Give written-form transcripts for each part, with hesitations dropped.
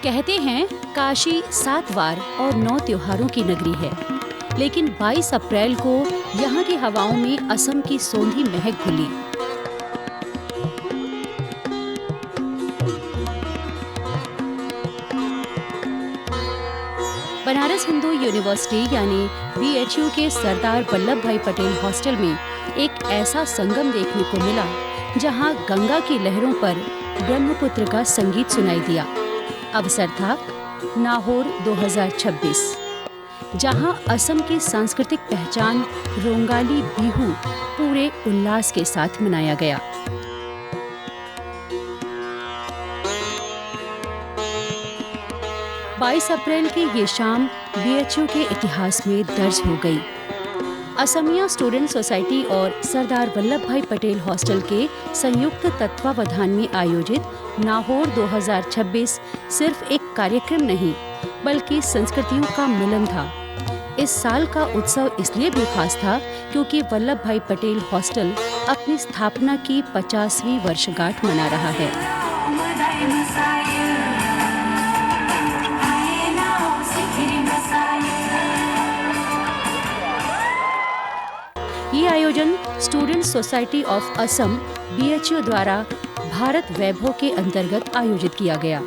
कहते हैं काशी 7 वार और 9 त्योहारों की नगरी है, लेकिन 22 अप्रैल को यहाँ की हवाओं में असम की सोंधी महक घुली। बनारस हिंदू यूनिवर्सिटी यानी BHU के सरदार वल्लभ भाई पटेल हॉस्टल में एक ऐसा संगम देखने को मिला जहां गंगा की लहरों पर ब्रह्मपुत्र का संगीत सुनाई दिया। अवसर था नाहौर 2026, जहां असम की सांस्कृतिक पहचान रोंगाली बिहू पूरे उल्लास के साथ मनाया गया। बाईस अप्रैल की ये शाम BHU के इतिहास में दर्ज हो गई। असमिया स्टूडेंट सोसाइटी और सरदार वल्लभ भाई पटेल हॉस्टल के संयुक्त तत्वावधान में आयोजित नाहौर 2026 सिर्फ एक कार्यक्रम नहीं, बल्कि संस्कृतियों का मिलन था। इस साल का उत्सव इसलिए भी खास था क्योंकि वल्लभ भाई पटेल हॉस्टल अपनी स्थापना की 50वीं वर्षगांठ मना रहा है। ये आयोजन student society of Assam BHU द्वारा भारत वैभव के अंतर्गत आयोजित किया गया,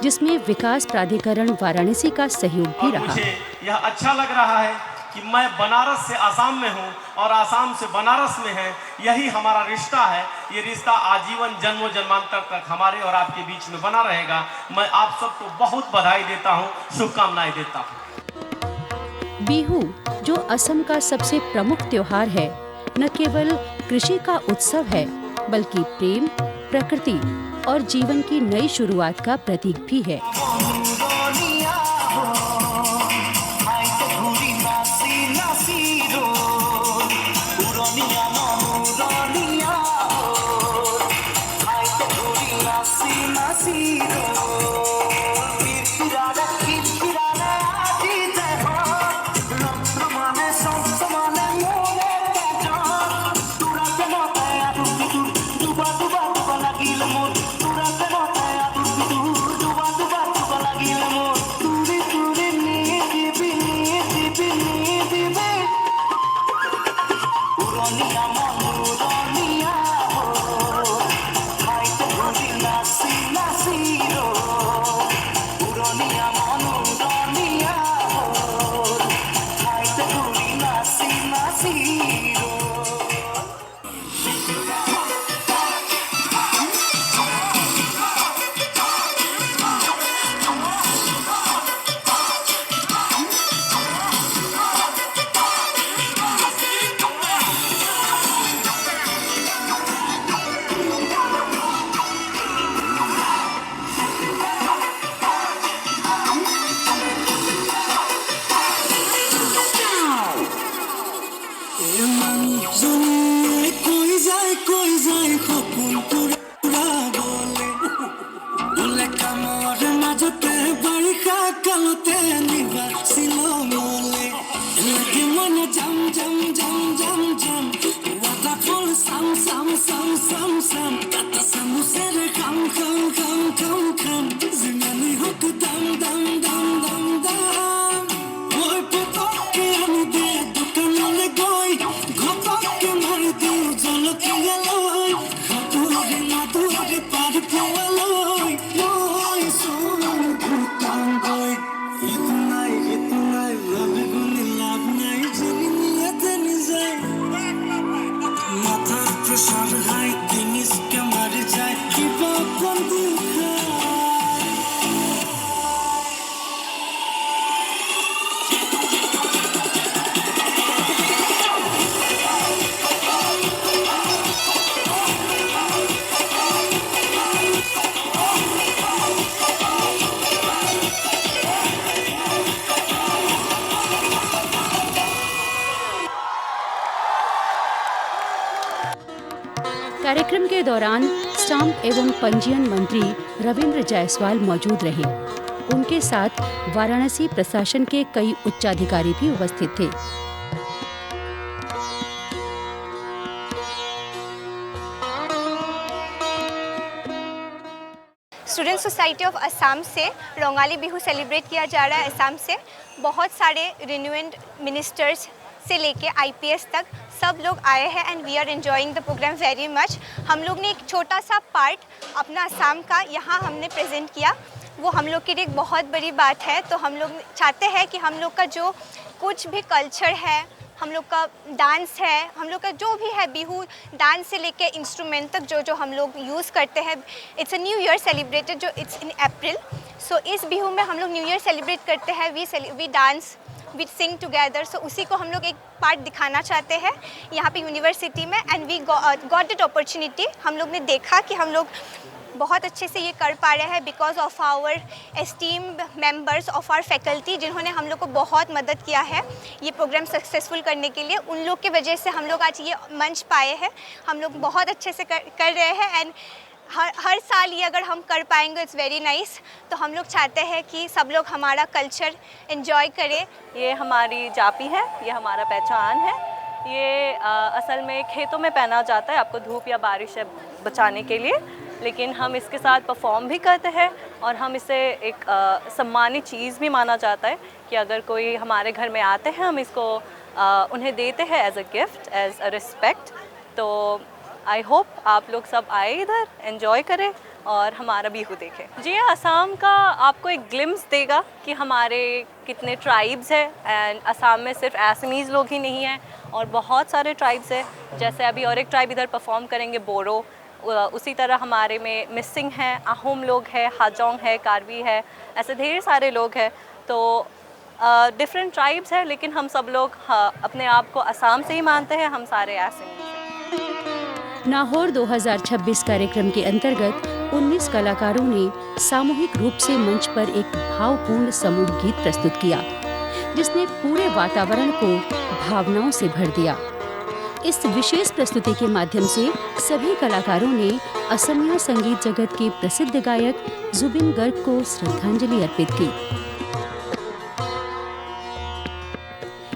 जिसमें विकास प्राधिकरण वाराणसी का सहयोग भी रहा। मुझे यह अच्छा लग रहा है कि मैं बनारस से आसाम में हूँ और आसाम से बनारस में है। यही हमारा रिश्ता है। ये रिश्ता आजीवन जन्मों जन्मांतर तक हमारे और आपके बीच में बना रहेगा। मैं आप सबको बहुत बधाई देता हूँ, शुभकामनाएं देता हूँ। बिहू, जो असम का सबसे प्रमुख त्योहार है, न केवल कृषि का उत्सव है, बल्कि प्रेम, प्रकृति और जीवन की नई शुरुआत का प्रतीक भी है। कार्यक्रम के दौरान स्टाम्प एवं पंजीयन मंत्री रविंद्र जायसवाल मौजूद रहे। उनके साथ वाराणसी प्रशासन के कई उच्चाधिकारी भी उपस्थित थे। स्टूडेंट सोसाइटी ऑफ असम से रोंगाली बिहू सेलिब्रेट किया जा रहा है। असम से बहुत सारे रिन्यूएंड मिनिस्टर्स से लेके आईपीएस तक सब लोग आए हैं and we are enjoying the programme very much. हम लोग ने एक छोटा सा पार्ट अपना असम का यहाँ हमने प्रेजेंट किया, वो हम लोग के लिए एक बहुत बड़ी बात है। तो हम लोग चाहते हैं कि हम लोग का जो कुछ भी कल्चर है, हम लोग का डांस है, हम लोग का जो भी है बिहू डांस से लेके इंस्ट्रूमेंट तक जो जो हम लोग यूज़ करते हैं। It's a new year celebrated जो इट्स इन अप्रैल। सो इस बिहू में हम लोग न्यू ईयर सेलिब्रेट करते हैं, we dance, we sing together. So उसी को हम लोग एक पार्ट दिखाना चाहते हैं यहाँ पे यूनिवर्सिटी में and we got that opportunity. हम लोग ने देखा कि हम लोग बहुत अच्छे से ये कर पा रहे हैं because of our esteemed members of our faculty, जिन्होंने हम लोग को बहुत मदद किया है ये प्रोग्राम सक्सेसफुल करने के लिए। उन लोग की वजह से हम लोग आज ये मंच पाए हैं। हम लोग बहुत अच्छे से कर रहे हैं एंड हर साल ये अगर हम कर पाएंगे इट्स वेरी नाइस। तो हम लोग चाहते हैं कि सब लोग हमारा कल्चर एंजॉय करें। ये हमारी जापी है, ये हमारा पहचान है। ये असल में खेतों में पहना जाता है आपको धूप या बारिश से बचाने के लिए, लेकिन हम इसके साथ परफॉर्म भी करते हैं और हम इसे एक सम्मानित चीज़ भी माना जाता है कि अगर कोई हमारे घर में आते हैं हम इसको उन्हें देते हैं as a gift, as a respect. तो आई होप आप लोग सब आए इधर, एंजॉय करें और हमारा बिहू देखें। जी हाँ, असम का आपको एक ग्लिम्स देगा कि हमारे कितने ट्राइब्स हैं एंड असम में सिर्फ असमीज़ लोग ही नहीं हैं और बहुत सारे ट्राइब्स हैं। जैसे अभी और एक ट्राइब इधर परफॉर्म करेंगे बोरो, उसी तरह हमारे में मिसिंग हैं, आहूम लोग हैं, हाजोंग है, कार्बी है, ऐसे ढेर सारे लोग हैं। तो डिफरेंट ट्राइब्स हैं लेकिन हम सब लोग अपने आप को असम से ही मानते हैं, हम सारे असमीज़ हैं। नाहौर 2026 कार्यक्रम के अंतर्गत 19 कलाकारों ने सामूहिक रूप से मंच पर एक भावपूर्ण समूह गीत प्रस्तुत किया, जिसने पूरे वातावरण को भावनाओं से भर दिया। इस विशेष प्रस्तुति के माध्यम से सभी कलाकारों ने असमिया संगीत जगत के प्रसिद्ध गायक जुबिन गर्ग को श्रद्धांजलि अर्पित की।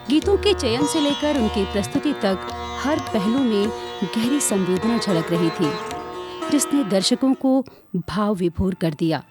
गीतों के चयन से लेकर उनकी प्रस्तुति तक हर पहलू में गहरी संवेदना झलक रही थी, जिसने दर्शकों को भाव विभोर कर दिया।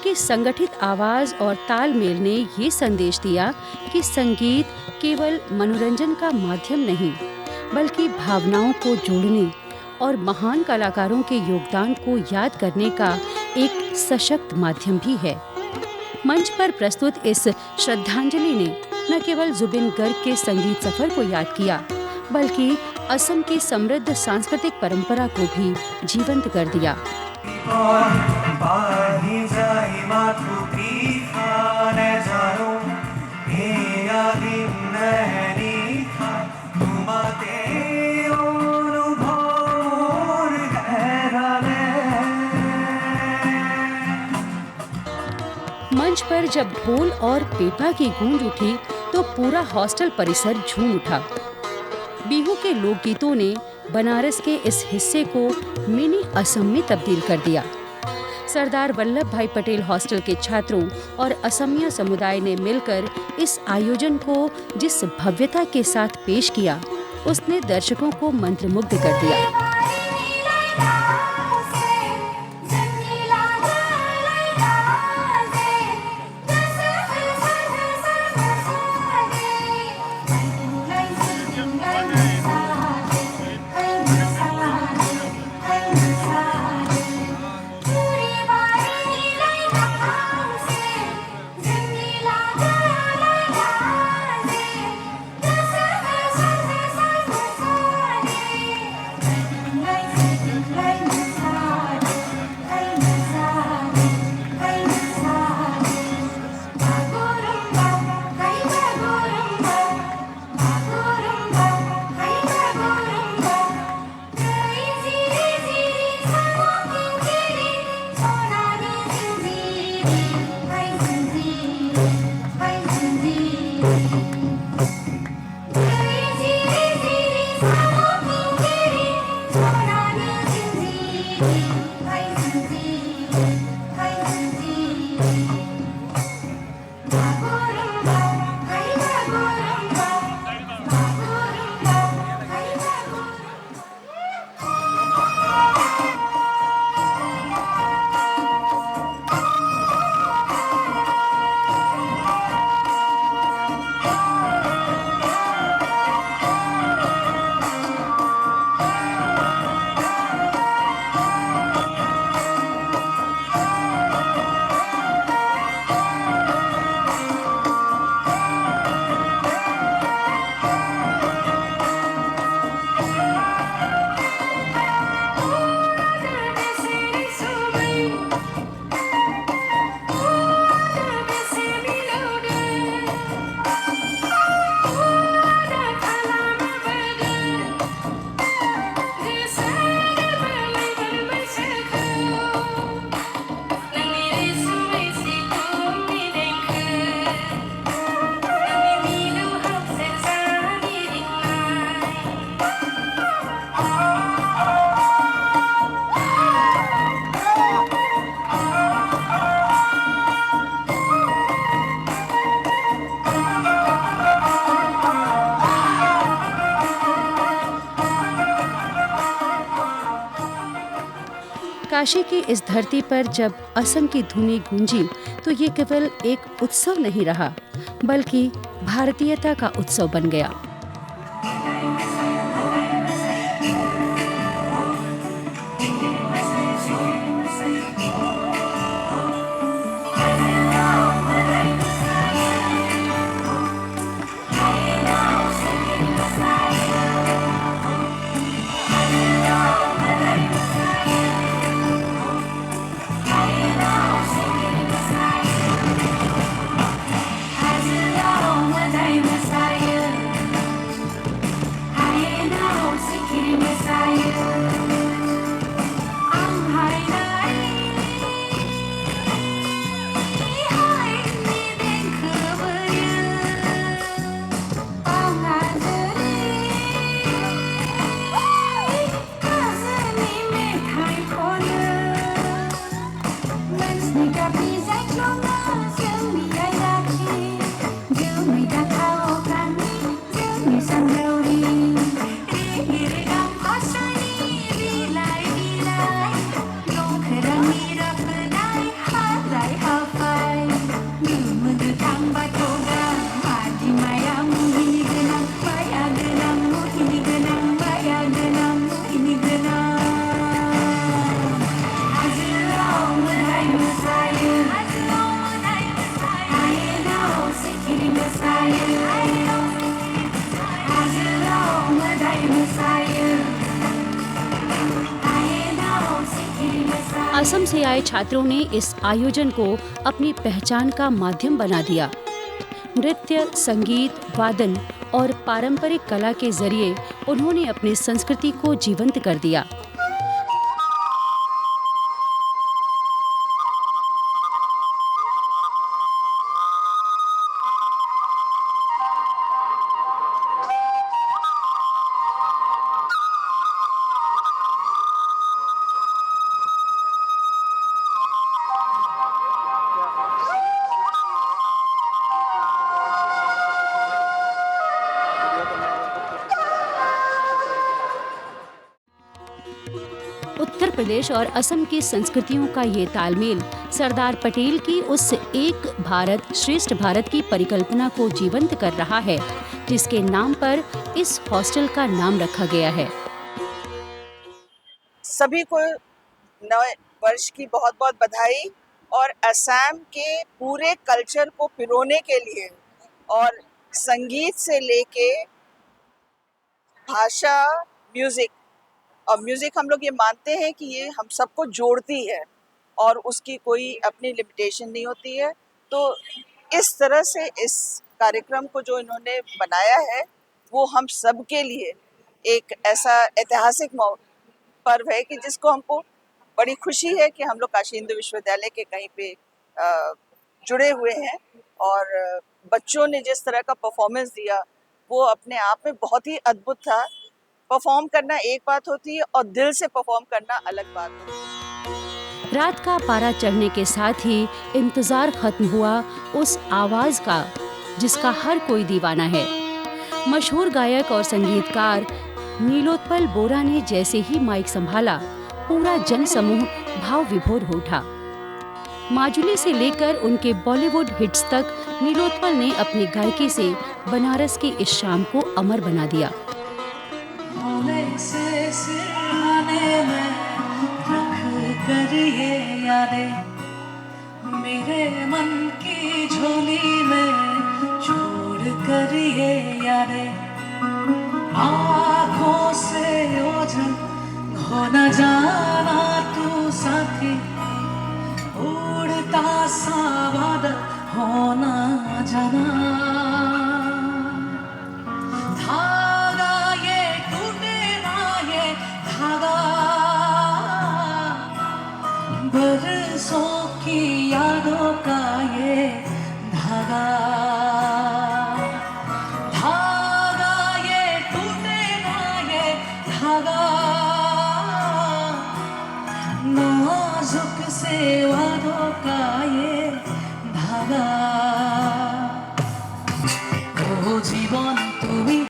उनकी संगठित आवाज़ और तालमेल ने ये संदेश दिया कि संगीत केवल मनोरंजन का माध्यम नहीं, बल्कि भावनाओं को जोड़ने और महान कलाकारों के योगदान को याद करने का एक सशक्त माध्यम भी है। मंच पर प्रस्तुत इस श्रद्धांजलि ने न केवल जुबिन गर्ग के संगीत सफर को याद किया, बल्कि असम की समृद्ध सांस्कृतिक परंपरा को भी जीवंत कर दिया। मंच पर जब ढोल और पेपा की गूंज उठी तो पूरा हॉस्टल परिसर झूम उठा। बिहू के लोकगीतों ने बनारस के इस हिस्से को मिनी असम में तब्दील कर दिया। सरदार वल्लभ भाई पटेल हॉस्टल के छात्रों और असमिया समुदाय ने मिलकर इस आयोजन को जिस भव्यता के साथ पेश किया, उसने दर्शकों को मंत्रमुग्ध कर दिया। काशी की इस धरती पर जब असम की धुनी गूंजी तो ये केवल एक उत्सव नहीं रहा, बल्कि भारतीयता का उत्सव बन गया। असम से आए छात्रों ने इस आयोजन को अपनी पहचान का माध्यम बना दिया। नृत्य, संगीत, वादन और पारंपरिक कला के जरिए उन्होंने अपनी संस्कृति को जीवंत कर दिया। उत्तर प्रदेश और असम की संस्कृतियों का ये तालमेल सरदार पटेल की उस एक भारत श्रेष्ठ भारत की परिकल्पना को जीवंत कर रहा है, जिसके नाम पर इस हॉस्टल का नाम रखा गया है। सभी को नए वर्ष की बहुत बहुत बधाई और असम के पूरे कल्चर को पिरोने के लिए और संगीत से लेके भाषा, म्यूजिक और म्यूजिक हम लोग ये मानते हैं कि ये हम सबको जोड़ती है और उसकी कोई अपनी लिमिटेशन नहीं होती है। तो इस तरह से इस कार्यक्रम को जो इन्होंने बनाया है वो हम सब के लिए एक ऐसा ऐतिहासिक पर्व है कि जिसको हमको बड़ी खुशी है कि हम लोग काशी हिंदू विश्वविद्यालय के कहीं पे जुड़े हुए हैं। और बच्चों ने जिस तरह का परफॉर्मेंस दिया वो अपने आप में बहुत ही अद्भुत था। परफॉर्म करना एक बात होती है और दिल से परफॉर्म करना अलग बात होती है। रात का पारा चढ़ने के साथ ही इंतजार खत्म हुआ उस आवाज का जिसका हर कोई दीवाना है। मशहूर गायक और संगीतकार नीलोत्पल बोरा ने जैसे ही माइक संभाला, पूरा जन समूह भाव विभोर हो उठा। माजुली से लेकर उनके बॉलीवुड हिट्स तक नीलोत्पल ने अपनी गायकी से बनारस की इस शाम को अमर बना दिया। से सिरहाने में रख कर ये यादें मेरे मन की झोली में छोड़ कर ये यादें आँखों से ओझल हो न जाना तू साथी उड़ता सा बादल हो न जाना बरसों की यादों का ये धागा धागा ये टूटे ना ये धागा नाजुक से वादों का ये धागा ओ जीवन तुम्हें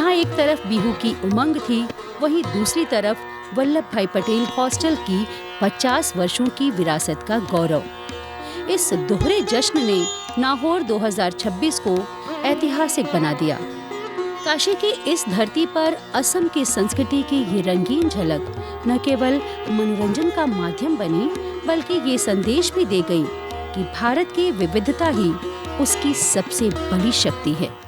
जहां एक तरफ बिहू की उमंग थी, वहीं दूसरी तरफ वल्लभ भाई पटेल हॉस्टल की 50 वर्षों की विरासत का गौरव। इस दोहरे जश्न ने नाहौर 2026 को ऐतिहासिक बना दिया। काशी की इस धरती पर असम की संस्कृति की ये रंगीन झलक न केवल मनोरंजन का माध्यम बनी, बल्कि ये संदेश भी दे गई कि भारत की विविधता ही उसकी सबसे बड़ी शक्ति है।